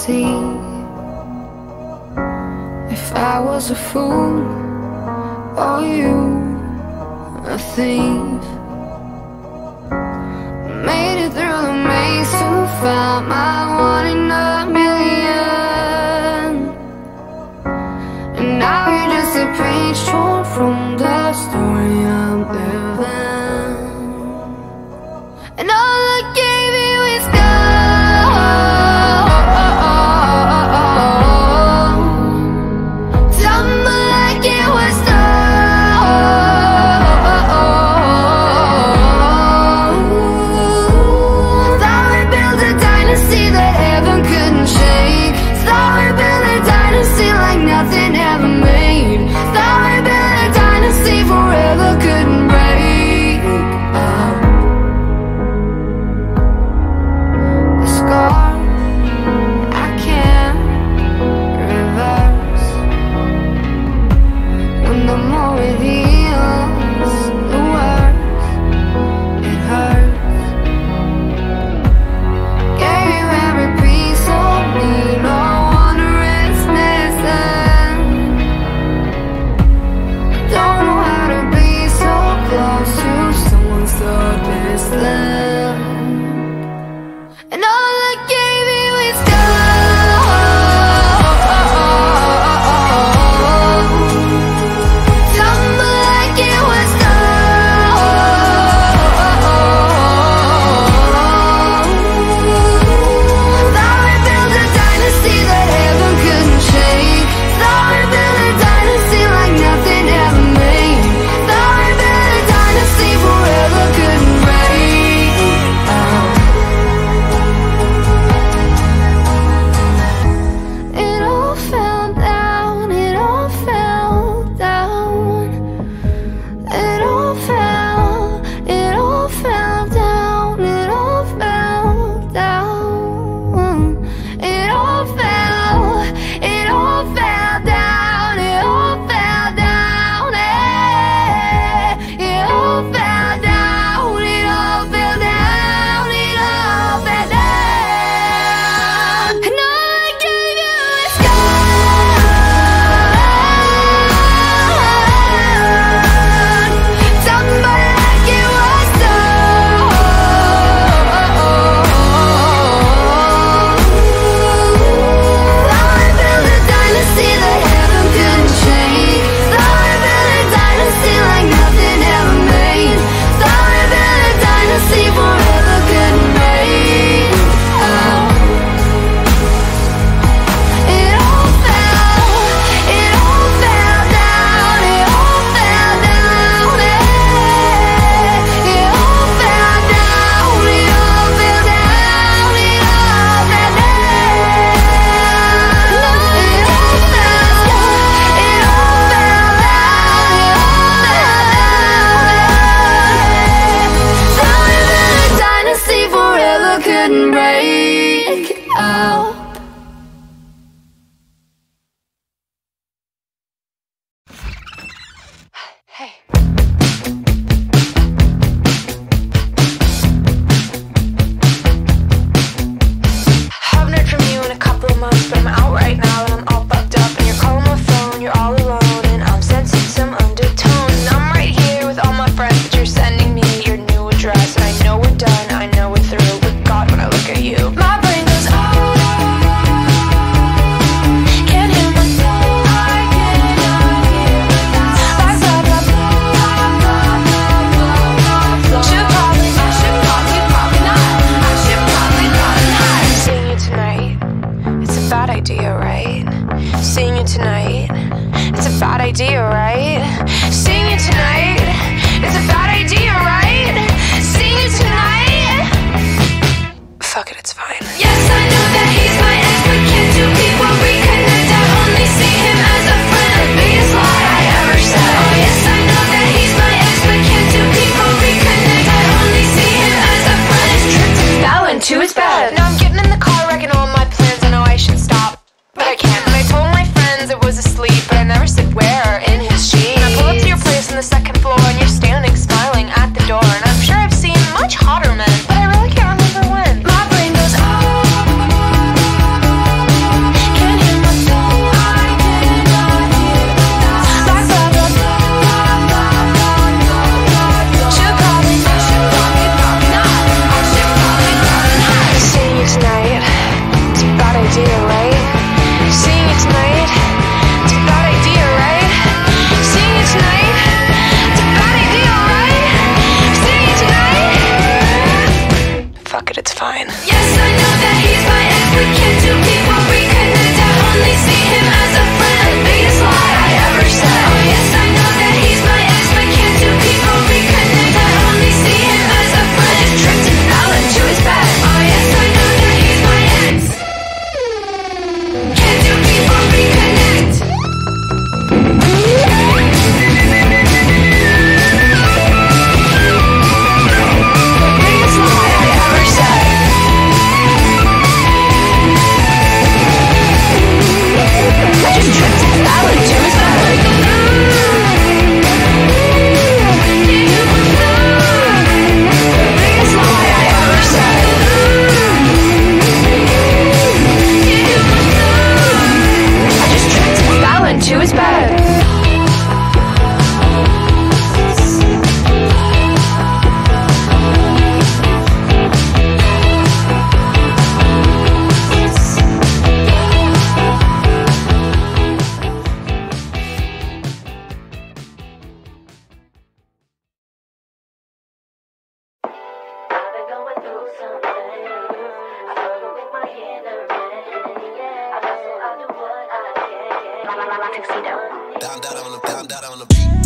see if I was a fool or you a thief. Made it through the maze to find my one in a million, and now you're just a page torn from the story I'm living. And all I gave you is gold. Tumble like it was gold. Thought we built a dynasty that heaven couldn't shake. Thought we built a dynasty like nothing ever made. Thought we built a dynasty forever couldn't break. The scar I can't reverse. When the more it heals, the worse it hurts. Gave you every piece of me, no wonder it's missing. Don't know how to be so close to someone so distant. And all I gave you is gold. Tumble like it was gold. Thought we built a dynasty that heaven couldn't shake. Thought we built a dynasty like nothing ever made. Thought we built a dynasty forever couldn't break. It all fell down, it all fell down. It all fell down, it all fell down. It all fell down, it all fell down. It all fell down, it all fell down, it all fell down. And all I gave you is gold. Tumble like it was gold. Thought we built a dynasty that heaven couldn't shake. Thought we built a dynasty like nothing ever made. Thought we built a dynasty forever couldn't break. It all fell down, it all fell down. It all fell down, it all fell down, it all fell down. It all fell down, it all fell down, it all fell down. Thought we built a dynasty forever couldn't break. Hey. Haven't heard from you in a couple of months, but I'm out right now and I'm all fucked up. And you're calling my phone, you're all alone, and I'm sensing some undertones. And I'm right here with all my friends, but you're sending me your new address. And I know we're done, I know we're through, but God, when I look at you, my brain goes, oh. Can't hear myself. I cannot hear myself. Like blah, blah, blah. Should probably not. I should probably not. Seeing you tonight, it's a bad idea, right? Seeing you tonight, it's a bad idea, right? Seeing you tonight, it's a bad idea, right? Seeing you tonight. Fuck it, it's fine. Yes, I know that he's my ex, but can't two people reconnect? I only see him as a friend. The biggest lie I ever said. Oh yes, I know that he's my ex, but can't two people reconnect? I only see him as a friend. His trip to Fallon to his bed. Now I'm getting in the car, wrecking all my plans. I know I should stop, but I can't. And I told my friends it was asleep, but I never said where. In his sheets. And I pull up to your place on the second floor, and you're standing smiling at the door. And I'm sure I've seen much hotter men, but I really can't remember when. My brain goes, it's bad. Down on the beat.